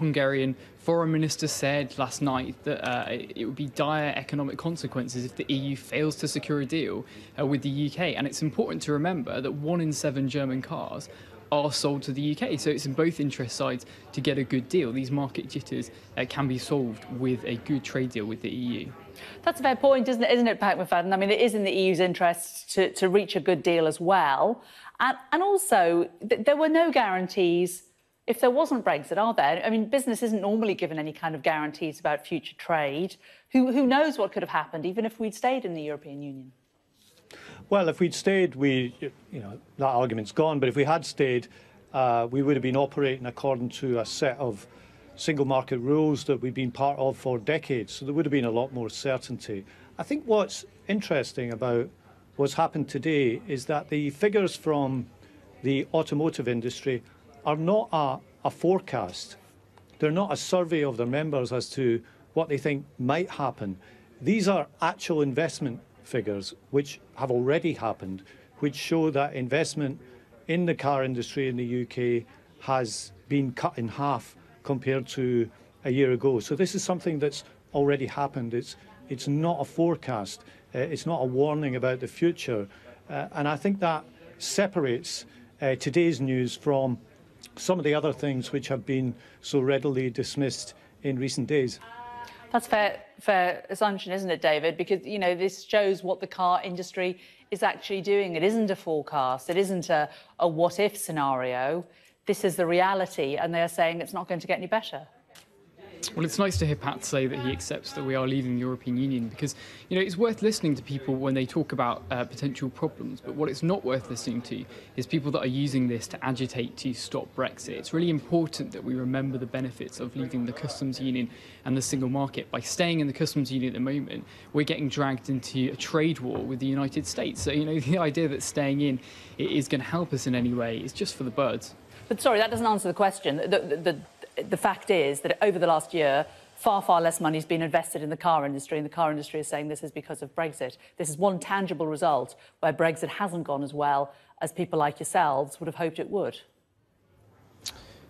Hungarian foreign minister said last night that it would be dire economic consequences if the EU fails to secure a deal with the UK. And it's important to remember that 1 in 7 German cars are sold to the UK. So it's in both interest sides to get a good deal. These market jitters can be solved with a good trade deal with the EU. That's a fair point, isn't it, Pat McFadden? I mean, it is in the EU's interest to reach a good deal as well. And also, there were no guarantees if there wasn't Brexit, are there? I mean, business isn't normally given any kind of guarantees about future trade. Who knows what could have happened, even if we'd stayed in the European Union? Well, if we'd stayed, that argument's gone. But if we had stayed, we would have been operating according to a set of single market rules that we've been part of for decades. So there would have been a lot more certainty. I think what's interesting about what's happened today is that the figures from the automotive industry are not a forecast. They're not a survey of their members as to what they think might happen. These are actual investment figures which have already happened, which show that investment in the car industry in the UK has been cut in half compared to a year ago. So this is something that's already happened. It's not a forecast. It's not a warning about the future. And I think that separates today's news from some of the other things which have been so readily dismissed in recent days. That's fair assumption, isn't it, David? Because, this shows what the car industry is actually doing. It isn't a forecast. It isn't a what-if scenario. This is the reality, and they're saying it's not going to get any better. Well, it's nice to hear Pat say that he accepts that we are leaving the European Union because, it's worth listening to people when they talk about potential problems. But what it's not worth listening to is people that are using this to agitate to stop Brexit. It's really important that we remember the benefits of leaving the customs union and the single market. By staying in the customs union at the moment, we're getting dragged into a trade war with the United States. So, the idea that staying in is going to help us in any way is just for the birds. But sorry, that doesn't answer the question. The fact is that over the last year, far less money has been invested in the car industry, and the car industry is saying this is because of Brexit. This is one tangible result where Brexit hasn't gone as well as people like yourselves would have hoped it would.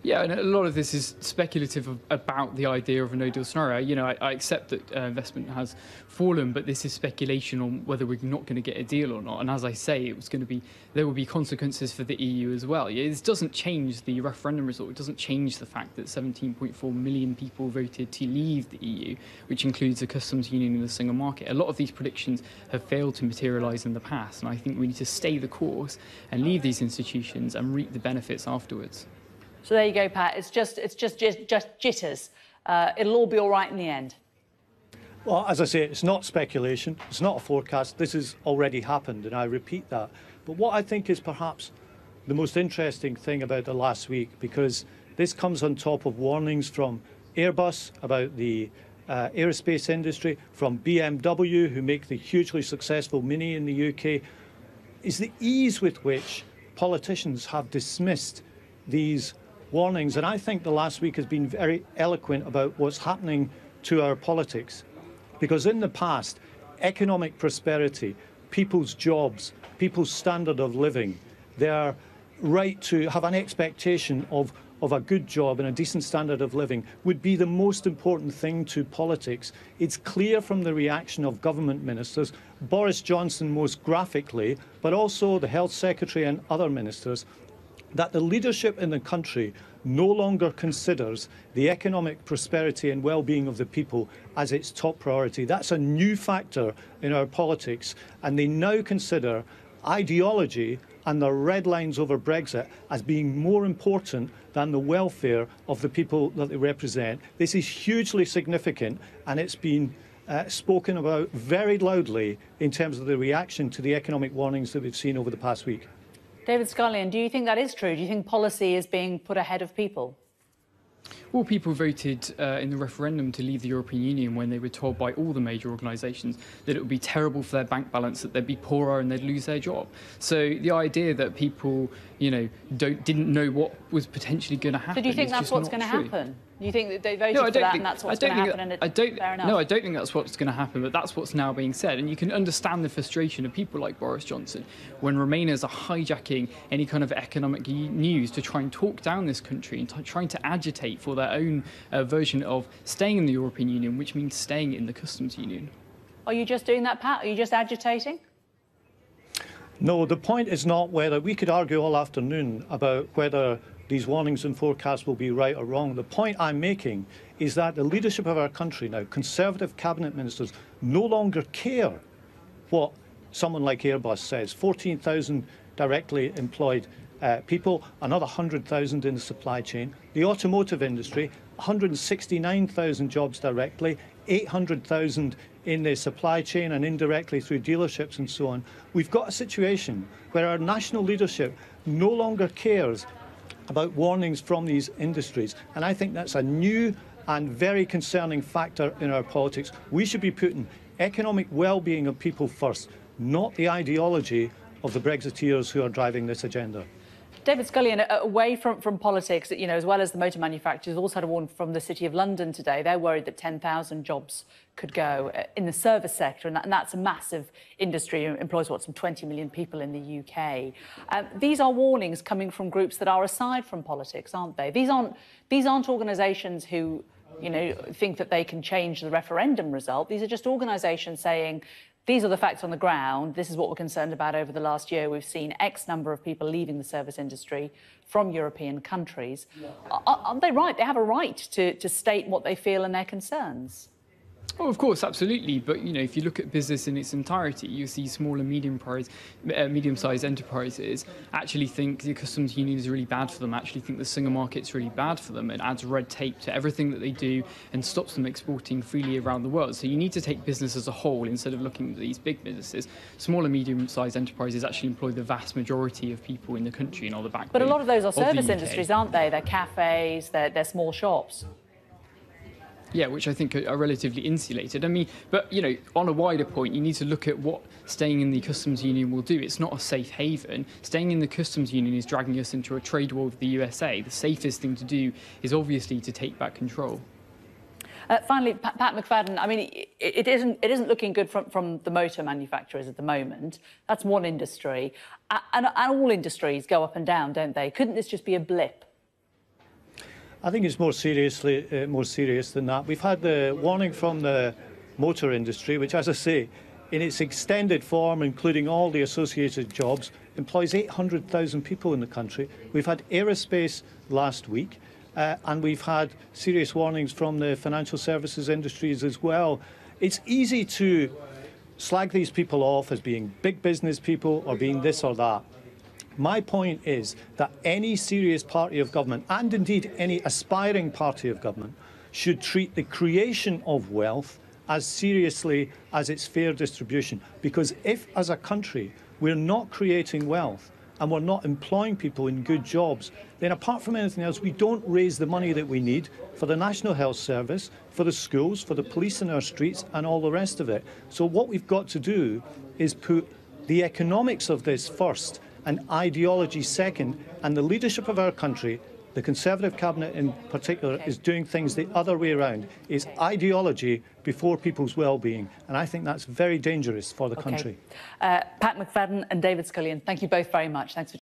Yeah, and a lot of this is speculative about the idea of a no-deal scenario. I accept that investment has fallen, but this is speculation on whether we're not going to get a deal or not. And as I say, there will be consequences for the EU as well. This doesn't change the referendum result. It doesn't change the fact that 17.4 million people voted to leave the EU, which includes the customs union and the single market. A lot of these predictions have failed to materialise in the past, and I think we need to stay the course and leave these institutions and reap the benefits afterwards. So there you go, Pat. It's just jitters. It'll all be all right in the end. Well, as I say, it's not speculation. It's not a forecast. This has already happened, and I repeat that. But what I think is perhaps the most interesting thing about the last week, because this comes on top of warnings from Airbus about the aerospace industry, from BMW, who make the hugely successful Mini in the UK, is the ease with which politicians have dismissed these warnings. And I think the last week has been very eloquent about what's happening to our politics. Because in the past, economic prosperity, people's jobs, people's standard of living, their right to have an expectation of a good job and a decent standard of living would be the most important thing to politics. It's clear from the reaction of government ministers, Boris Johnson most graphically, but also the Health Secretary and other ministers, that the leadership in the country no longer considers the economic prosperity and well-being of the people as its top priority. That's a new factor in our politics, and they now consider ideology and the red lines over Brexit as being more important than the welfare of the people that they represent. This is hugely significant, and it's been spoken about very loudly in terms of the reaction to the economic warnings that we've seen over the past week. David Scullion, do you think that is true? Do you think policy is being put ahead of people? Well, people voted in the referendum to leave the European Union when they were told by all the major organisations that it would be terrible for their bank balance, that they'd be poorer and they'd lose their job. So the idea that people didn't know what was potentially going to happen. So do you think that's what's going to happen? Do you think that they voted for that and that's what's going to happen? No, I don't think that's what's going to happen, but that's what's now being said. And you can understand the frustration of people like Boris Johnson when Remainers are hijacking any kind of economic news to try and talk down this country and trying to agitate for their own version of staying in the European Union, which means staying in the customs union. Are you just doing that, Pat? Are you just agitating? No, the point is not whether we could argue all afternoon about whether these warnings and forecasts will be right or wrong. The point I'm making is that the leadership of our country now, Conservative cabinet ministers, no longer care what someone like Airbus says. 14,000 directly employed people, another 100,000 in the supply chain. The automotive industry, 169,000 jobs directly, 800,000 in the supply chain and indirectly through dealerships and so on. We've got a situation where our national leadership no longer cares about warnings from these industries. And I think that's a new and very concerning factor in our politics. We should be putting economic well-being of people first, not the ideology of the Brexiteers who are driving this agenda. David Scullion, away from politics, as well as the motor manufacturers, also had a warning from the City of London today. They're worried that 10,000 jobs could go in the service sector, and that's a massive industry. It employs, some 20 million people in the UK. These are warnings coming from groups that are aside from politics, aren't they? These aren't organisations who, think that they can change the referendum result. These are just organisations saying, these are the facts on the ground. This is what we're concerned about over the last year. We've seen X number of people leaving the service industry from European countries. Yeah. Aren't they right? They have a right to state what they feel and their concerns. Oh, of course, absolutely. But, if you look at business in its entirety, you see small and medium-sized enterprises actually think the customs union is really bad for them, actually think the single market's really bad for them. It adds red tape to everything that they do and stops them exporting freely around the world. So you need to take business as a whole instead of looking at these big businesses. Small and medium-sized enterprises actually employ the vast majority of people in the country and are the backbone. But a lot of those are service industries, aren't they? They're cafes, they're small shops. Yeah, which I think are relatively insulated. But, on a wider point, you need to look at what staying in the customs union will do. It's not a safe haven. Staying in the customs union is dragging us into a trade war with the USA. The safest thing to do is obviously to take back control. Finally, Pat McFadden, it isn't looking good from the motor manufacturers at the moment. That's one industry. And all industries go up and down, don't they? Couldn't this just be a blip? I think it's more serious than that. We've had the warning from the motor industry, which, as I say, in its extended form, including all the associated jobs, employs 800,000 people in the country. We've had aerospace last week, and we've had serious warnings from the financial services industries as well. It's easy to slag these people off as being big business people or being this or that. My point is that any serious party of government, and indeed any aspiring party of government, should treat the creation of wealth as seriously as its fair distribution. Because if, as a country, we're not creating wealth and we're not employing people in good jobs, then apart from anything else, we don't raise the money that we need for the National Health Service, for the schools, for the police in our streets and all the rest of it. So what we've got to do is put the economics of this first and ideology second, and the leadership of our country, the Conservative cabinet in particular, is doing things the other way around. It's ideology before people's well-being, and I think that's very dangerous for the country. Pat McFadden and David Scullion, thank you both very much. Thanks for